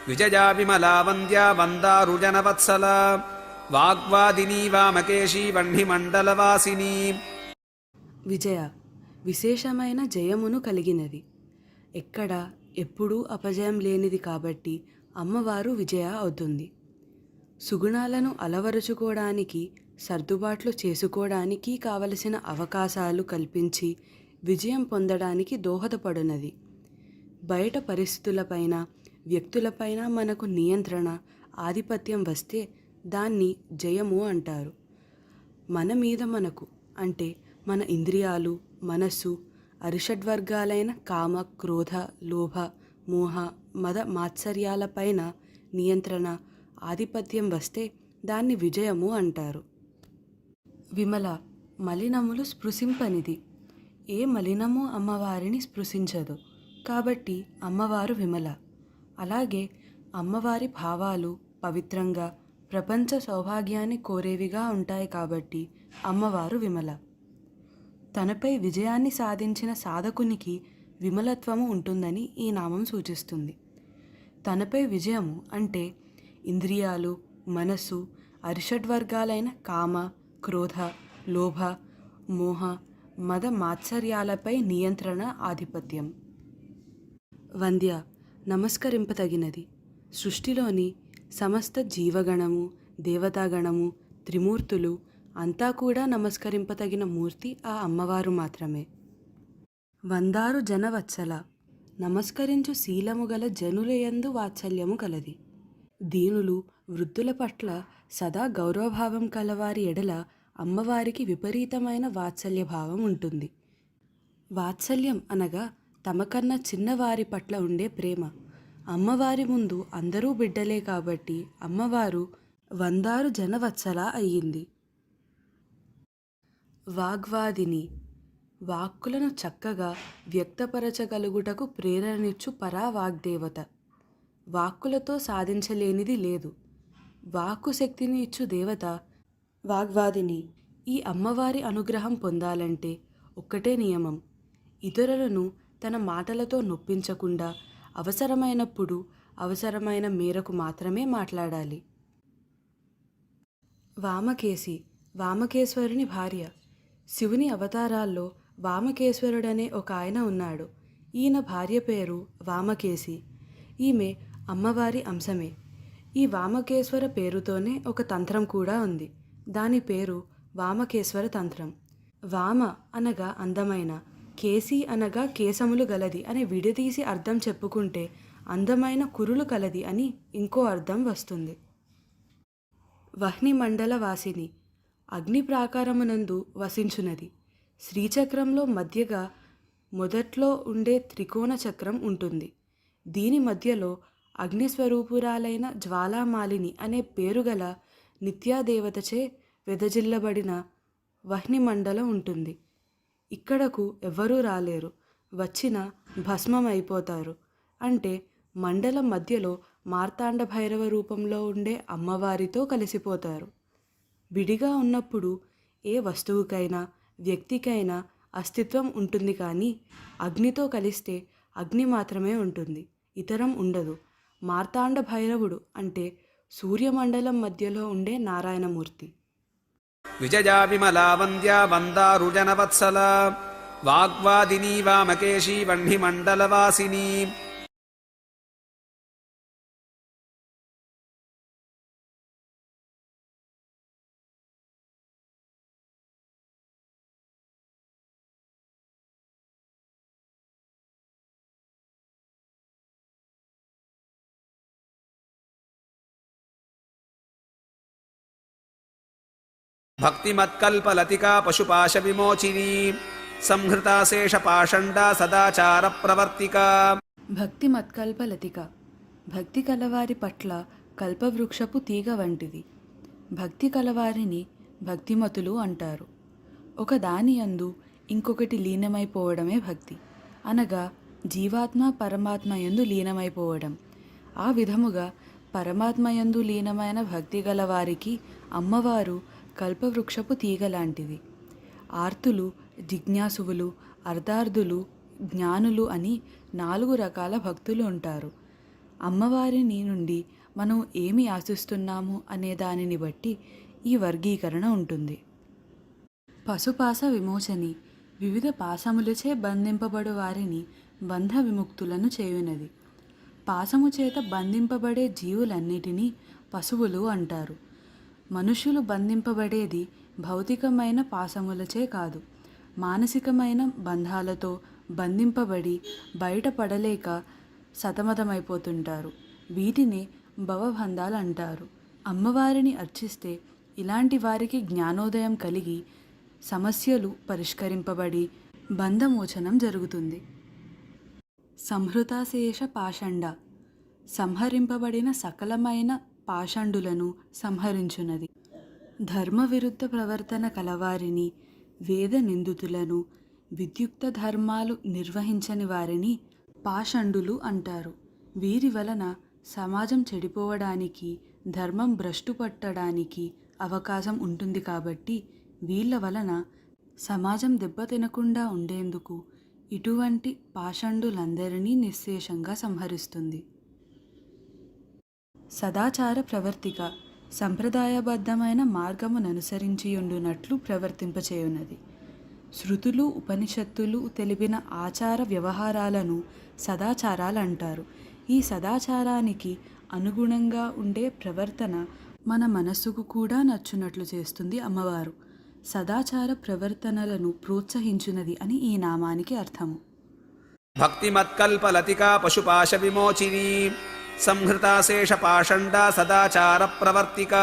విజయా విమలా వంద్యా వందారుజనవత్సలా వాగ్వాదినీ వామకేశీ వహ్నిమండలవాసిని. విజయ విశేషమైన జయమును కలిగినది. ఎక్కడ ఎప్పుడూ అపజయం లేనిది కాబట్టి అమ్మవారు విజయ అవుతుంది. సుగుణాలను అలవరుచుకోవడానికి, సర్దుబాట్లు చేసుకోవడానికి కావలసిన అవకాశాలు కల్పించి విజయం పొందడానికి దోహదపడినది. బయట పరిస్థితులపైన, వ్యక్తులపైన మనకు నియంత్రణ, ఆధిపత్యం వస్తే దాన్ని జయము అంటారు. మన మీద మనకు అంటే మన ఇంద్రియాలు, మనస్సు, అరిషడ్వర్గాలైన కామ, క్రోధ, లోభ, మోహ, మద మాత్సర్యాలపైన నియంత్రణ, ఆధిపత్యం వస్తే దాన్ని విజయము అంటారు. విమల మలినములు స్పృశింపనిది. ఏ మలినము అమ్మవారిని స్పృశించదు కాబట్టి అమ్మవారు విమల. అలాగే అమ్మవారి భావాలు పవిత్రంగా, ప్రపంచ సౌభాగ్యాన్ని కోరేవిగా ఉంటాయి కాబట్టి అమ్మవారు విమల. తనపై విజయాన్ని సాధించిన సాధకునికి విమలత్వము ఉంటుందని ఈ నామం సూచిస్తుంది. తనపై విజయము అంటే ఇంద్రియాలు, మనస్సు, అరిషడ్వర్గాలైన కామ, క్రోధ, లోభ, మోహ, మద మాత్సర్యాలపై నియంత్రణ, ఆధిపత్యం. వంద్య నమస్కరింపతగినది. సృష్టిలోని సమస్త జీవగణము, దేవతాగణము, త్రిమూర్తులు అంతా కూడా నమస్కరింపతగిన మూర్తి ఆ అమ్మవారు మాత్రమే. వందారు జనవత్సల నమస్కరించు శీలము గల జనులయందు వాత్సల్యము కలది. దీనులు, వృద్ధుల పట్ల సదా గౌరవభావం కలవారి ఎడల అమ్మవారికి విపరీతమైన వాత్సల్యభావం ఉంటుంది. వాత్సల్యం అనగా తమకన్నా చిన్నవారి పట్ల ఉండే ప్రేమ. అమ్మవారి ముందు అందరూ బిడ్డలే కాబట్టి అమ్మవారు వందారు జనవత్సల అయ్యింది. వాగ్వాదిని వాక్కులను చక్కగా వ్యక్తపరచగలుగుటకు ప్రేరణిచ్చు పరావాగ్దేవత. వాక్కులతో సాధించలేనిది లేదు. వాక్కు శక్తిని ఇచ్చు దేవత వాగ్వాదిని. ఈ అమ్మవారి అనుగ్రహం పొందాలంటే ఒక్కటే నియమం: ఇతరులను తన మాటలతో నొప్పించకుండా అవసరమైనప్పుడు, అవసరమైన మేరకు మాత్రమే మాట్లాడాలి. వామకేశి వామకేశ్వరుని భార్య. శివుని అవతారాల్లో వామకేశ్వరుడనే ఒక ఆయన ఉన్నాడు. ఈయన భార్య పేరు వామకేశి. ఈమె అమ్మవారి అంశమే. ఈ వామకేశ్వర పేరుతోనే ఒక తంత్రం కూడా ఉంది. దాని పేరు వామకేశ్వర తంత్రం. వామ అనగా అందమైన, కేసి అనగా కేశములు గలది అని విడదీసి అర్థం చెప్పుకుంటే అందమైన కురులు కలది అని ఇంకో అర్థం వస్తుంది. వహ్నిమండల వాసిని అగ్ని ప్రాకారమునందు వసించునది. శ్రీచక్రంలో మధ్యగా మొదట్లో ఉండే త్రికోణ చక్రం ఉంటుంది. దీని మధ్యలో అగ్నిస్వరూపురాలైన జ్వాలామాలిని అనే పేరుగల నిత్యాదేవతచే వెదజిల్లబడిన వహ్నిమండలం ఉంటుంది. ఇక్కడకు ఎవ్వరూ రాలేరు. వచ్చిన భస్మమైపోతారు. అంటే మండలం మధ్యలో మార్తాండ భైరవ రూపంలో ఉండే అమ్మవారితో కలిసిపోతారు. విడిగా ఉన్నప్పుడు ఏ వస్తువుకైనా, వ్యక్తికైనా అస్తిత్వం ఉంటుంది, కానీ అగ్నితో కలిస్తే అగ్ని మాత్రమే ఉంటుంది, ఇతరం ఉండదు. మార్తాండ భైరవుడు అంటే సూర్యమండలం మధ్యలో ఉండే నారాయణమూర్తి. విజయా విమలా వంద్యా వందారుజనవత్సలా వాగ్వాదినీ వామకేశీ వహ్నిమండలవాసిని. భక్తిమత్కల్పలతికా పశుపాశ విమోచిని సంహృతా శేషపాషండా సదాచార ప్రవర్తిక. భక్తి మత్కల్పలతిక భక్తి కలవారి పట్ల కల్పవృక్షపు తీగ వంటిది. భక్తి కలవారిని భక్తిమతులు అంటారు. ఒక దాని యందు ఇంకొకటి లీనమైపోవడమే భక్తి, అనగా జీవాత్మ పరమాత్మ యందు లీనమైపోవడం. ఆ విధముగా పరమాత్మ యందు లీనమైన భక్తి గలవారికి అమ్మవారు కల్పవృక్షపు తీగ లాంటిది. ఆర్తులు, జిజ్ఞాసువులు, అర్ధార్థులు, జ్ఞానులు అని 4 రకాల భక్తులు ఉంటారు. అమ్మవారిని నుండి మనం ఏమి ఆశిస్తున్నాము అనే దానిని బట్టి ఈ వర్గీకరణ ఉంటుంది. పశుపాస విమోచని వివిధ పాశములచే బంధింపబడు వారిని బంధ విముక్తులను చేయునది. పాశము చేత బంధింపబడే జీవులన్నిటినీ పశువులు అంటారు. మనుషులు బంధింపబడేది భౌతికమైన పాశములచే కాదు, మానసికమైన బంధాలతో బంధింపబడి బయటపడలేక సతమతమైపోతుంటారు. వీటిని భవబంధాలు అంటారు. అమ్మవారిని అర్చిస్తే ఇలాంటి వారికి జ్ఞానోదయం కలిగి సమస్యలు పరిష్కరింపబడి బంధమోచనం జరుగుతుంది. సంహృతాశేష పాషండ సంహరింపబడిన సకలమైన పాషండులను సంహరించునది. ధర్మ విరుద్ధ ప్రవర్తన కలవారిని, వేద నిందితులను, విద్యుక్త ధర్మాలు నిర్వహించని వారిని పాషండులు అంటారు. వీరి వలన సమాజం చెడిపోవడానికి, ధర్మం భ్రష్టు పట్టడానికి అవకాశం ఉంటుంది. కాబట్టి వీళ్ళ వలన సమాజం దెబ్బతినకుండా ఉండేందుకు ఇటువంటి పాషండులందరినీ నిశ్శేషంగా సంహరిస్తుంది. సదాచార ప్రవర్తిక సంప్రదాయబద్ధమైన మార్గముననుసరించియుండునట్లు ప్రవర్తింపచేయున్నది. శృతులు ఉపనిషత్తులు తెలిపిన ఆచార వ్యవహారాలను సదాచారాలంటారు. ఈ సదాచారానికి అనుగుణంగా ఉండే ప్రవర్తన మన మనస్సుకు కూడా నచ్చునట్లు చేస్తుంది అమ్మవారు. సదాచార ప్రవర్తనలను ప్రోత్సహించునది అని ఈ నామానికి అర్థము. భక్తిమత్కల్పలతికా పశుపాశ విమోచిని సంహృతాశేష పాషండా సదాచార ప్రవర్తిక.